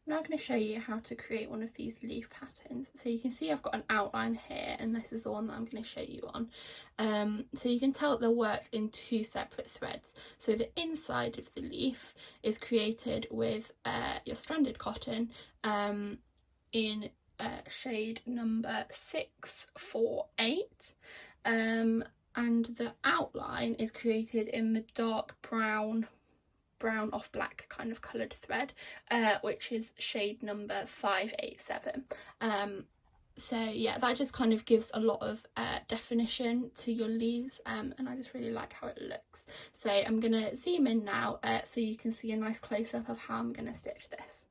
I'm now going to show you how to create one of these leaf patterns. So you can see I've got an outline here, and this is the one that I'm going to show you on. So you can tell that they're worked in two separate threads. So the inside of the leaf is created with your stranded cotton in shade number 648, and the outline is created in the dark brown off black kind of coloured thread, which is shade number 587. So yeah, that just kind of gives a lot of definition to your leaves, and I just really like how it looks. So I'm going to zoom in now so you can see a nice close-up of how I'm going to stitch this.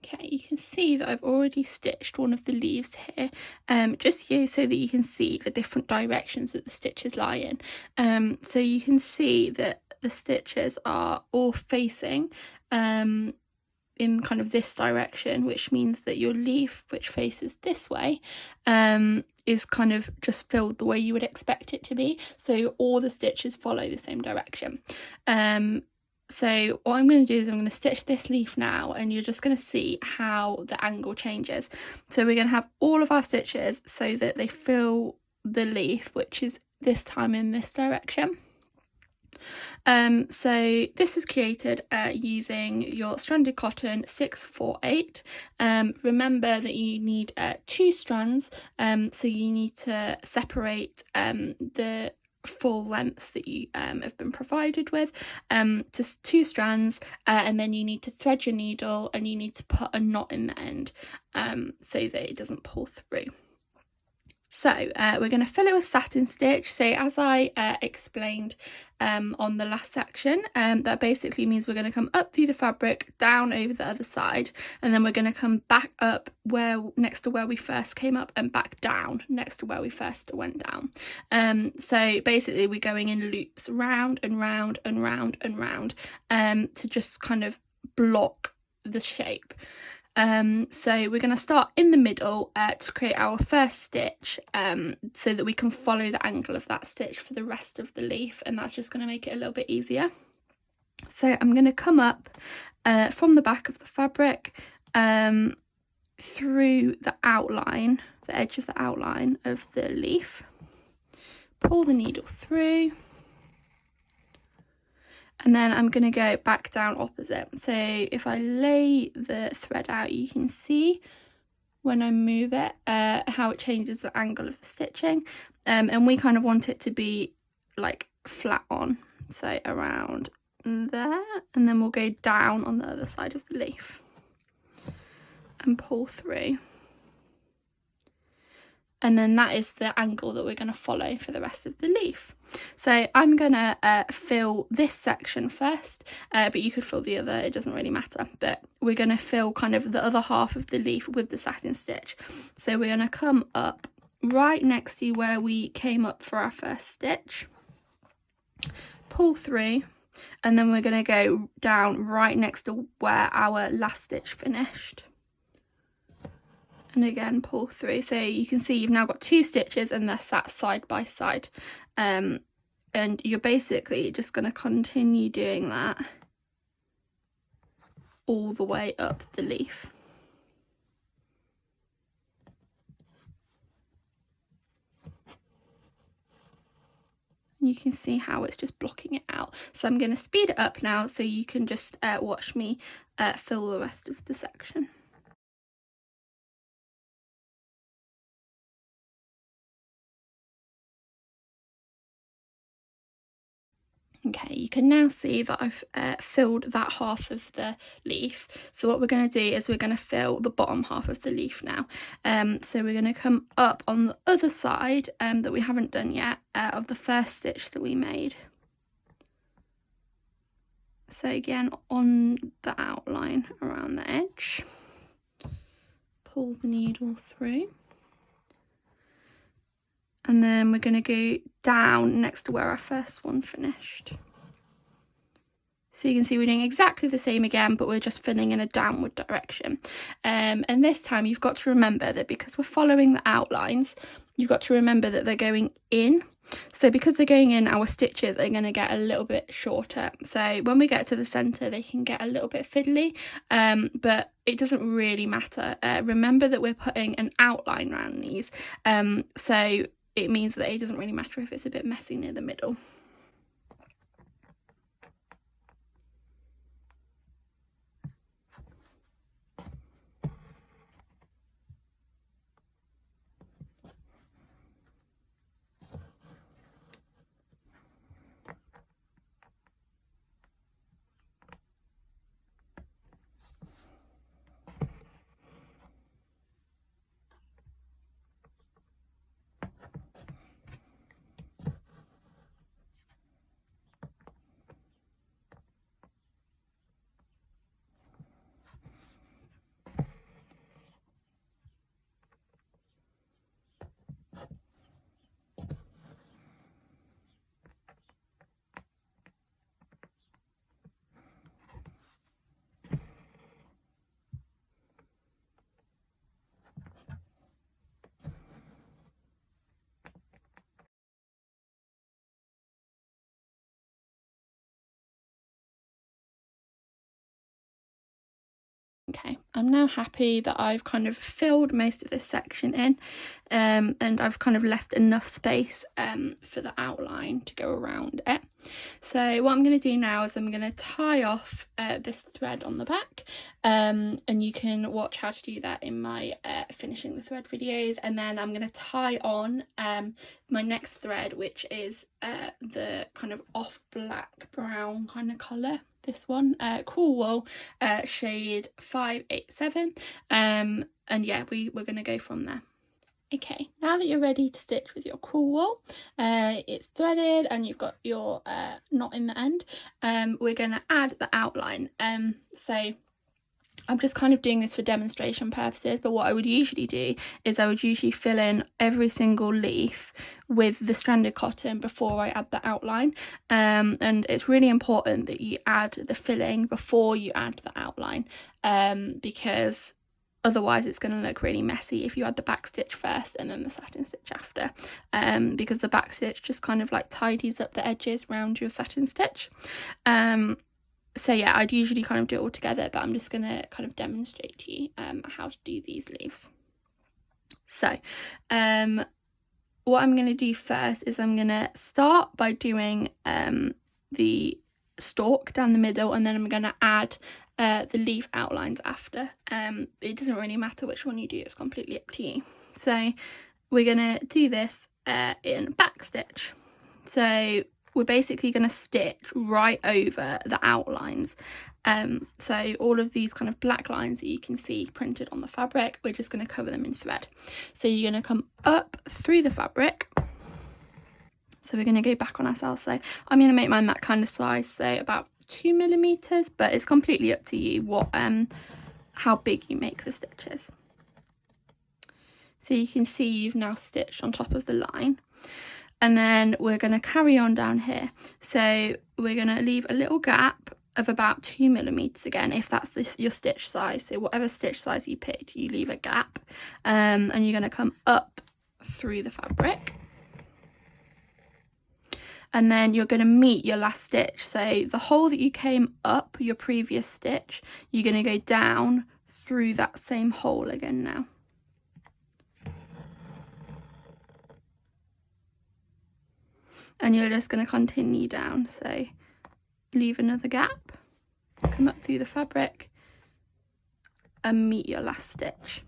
Okay, you can see that I've already stitched one of the leaves here, just here so that you can see the different directions that the stitches lie in. So you can see that the stitches are all facing in kind of this direction, which means that your leaf, which faces this way, is kind of just filled the way you would expect it to be. So all the stitches follow the same direction. So what I'm going to do is I'm going to stitch this leaf now, and you're just going to see how the angle changes. So we're going to have all of our stitches so that they fill the leaf, which is this time in this direction. So this is created using your stranded cotton 648. Remember that you need 2 strands, so you need to separate the full lengths that you have been provided with to 2 strands, and then you need to thread your needle and you need to put a knot in the end so that it doesn't pull through. So we're going to fill it with satin stitch. So as I explained on the last section, that basically means we're going to come up through the fabric, down over the other side, and then we're going to come back up next to where we first came up, and back down next to where we first went down. So basically we're going in loops round and round and round and round to just kind of block the shape. So we're going to start in the middle to create our first stitch, so that we can follow the angle of that stitch for the rest of the leaf, and that's just going to make it a little bit easier. So I'm going to come up from the back of the fabric through the outline, the edge of the outline of the leaf, pull the needle through, and then I'm going to go back down opposite. So if I lay the thread out, you can see when I move it how it changes the angle of the stitching, and we kind of want it to be like flat on, so around there, and then we'll go down on the other side of the leaf and pull through. And then that is the angle that we're going to follow for the rest of the leaf. So I'm going to fill this section first, but you could fill the other, it doesn't really matter. But we're going to fill kind of the other half of the leaf with the satin stitch. So we're going to come up right next to where we came up for our first stitch, pull through, and then we're going to go down right next to where our last stitch finished. And again pull through. So you can see you've now got 2 stitches and they're sat side by side, and you're basically just going to continue doing that all the way up the leaf. You can see how it's just blocking it out. So I'm going to speed it up now so you can just watch me fill the rest of the section. Okay, you can now see that I've filled that half of the leaf. So what we're going to do is we're going to fill the bottom half of the leaf now. So we're going to come up on the other side that we haven't done yet of the first stitch that we made. So again, on the outline around the edge, pull the needle through. And then we're going to go down next to where our first one finished. So you can see we're doing exactly the same again, but we're just filling in a downward direction. And this time you've got to remember that because we're following the outlines, you've got to remember that they're going in. So because they're going in, our stitches are going to get a little bit shorter. So when we get to the centre, they can get a little bit fiddly, but it doesn't really matter. Remember that we're putting an outline around these, so it means that it doesn't really matter if it's a bit messy near the middle. Okay, I'm now happy that I've kind of filled most of this section in, and I've kind of left enough space for the outline to go around it. So what I'm going to do now is I'm going to tie off this thread on the back, and you can watch how to do that in my finishing the thread videos, and then I'm going to tie on my next thread, which is the kind of off black brown kind of colour. This one, Cool Wool, shade 587, and yeah, we're going to go from there. Okay, now that you're ready to stitch with your Cool Wool, it's threaded and you've got your knot in the end, we're going to add the outline. So I'm just kind of doing this for demonstration purposes, but what I would usually do is I would usually fill in every single leaf with the stranded cotton before I add the outline, and it's really important that you add the filling before you add the outline, because otherwise it's going to look really messy if you add the backstitch first and then the satin stitch after, because the backstitch just kind of like tidies up the edges around your satin stitch. So yeah, I'd usually kind of do it all together, but I'm just going to kind of demonstrate to you how to do these leaves. So what I'm going to do first is I'm going to start by doing the stalk down the middle, and then I'm going to add the leaf outlines after. It doesn't really matter which one you do, it's completely up to you. So we're going to do this in backstitch. So we're basically going to stitch right over the outlines. So all of these kind of black lines that you can see printed on the fabric, we're just going to cover them in thread. So you're going to come up through the fabric. So we're going to go back on ourselves. So I'm going to make mine that kind of size, so about 2mm, but it's completely up to you what how big you make the stitches. So you can see you've now stitched on top of the line. And then we're going to carry on down here. So we're going to leave a little gap of about 2mm again, if that's your stitch size. So whatever stitch size you picked, you leave a gap. And you're going to come up through the fabric. And then you're going to meet your last stitch. So the hole that you came up your previous stitch, you're going to go down through that same hole again now. And you're just going to continue down, so leave another gap, come up through the fabric and meet your last stitch.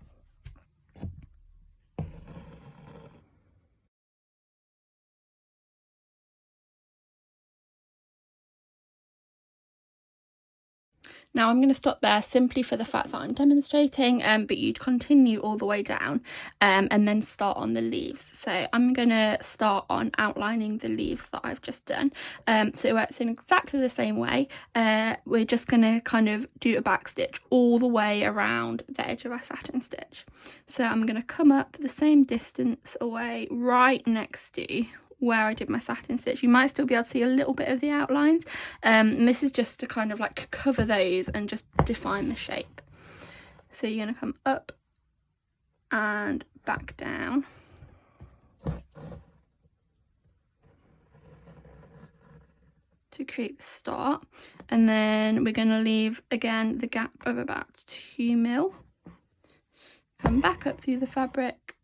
Now I'm going to stop there simply for the fact that I'm demonstrating, but you'd continue all the way down and then start on the leaves. So I'm going to start on outlining the leaves that I've just done. So it works in exactly the same way. We're just going to kind of do a back stitch all the way around the edge of our satin stitch. So I'm going to come up the same distance away right next to where I did my satin stitch. You might still be able to see a little bit of the outlines, and this is just to kind of like cover those and just define the shape. So you're going to come up and back down, to create the start, and then we're going to leave again the gap of about 2mm. Come back up through the fabric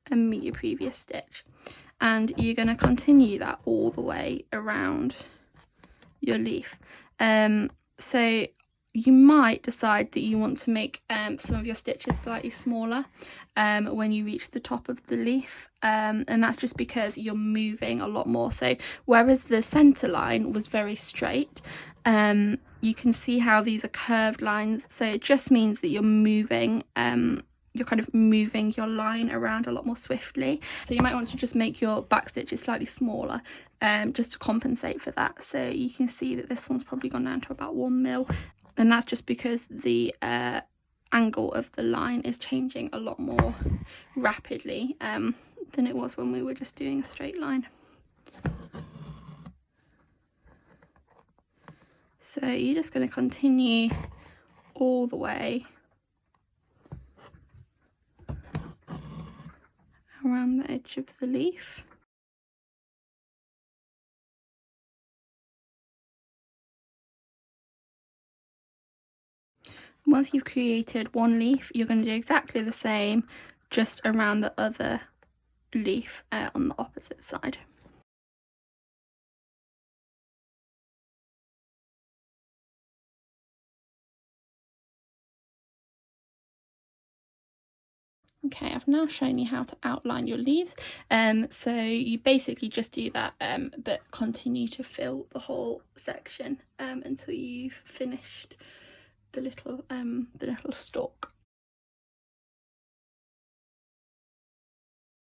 and meet your previous stitch, and you're going to continue that all the way around your leaf. So you might decide that you want to make some of your stitches slightly smaller when you reach the top of the leaf, and that's just because you're moving a lot more. So whereas the center line was very straight, you can see how these are curved lines, so it just means that you're moving you're kind of moving your line around a lot more swiftly. So you might want to just make your back stitches slightly smaller just to compensate for that. So you can see that this one's probably gone down to about 1mm, and that's just because the angle of the line is changing a lot more rapidly than it was when we were just doing a straight line. So you're just going to continue all the way around the edge of the leaf. Once you've created one leaf, you're going to do exactly the same, just around the other leaf on the opposite side. Okay, I've now shown you how to outline your leaves. So you basically just do that, but continue to fill the whole section until you've finished the little stalk.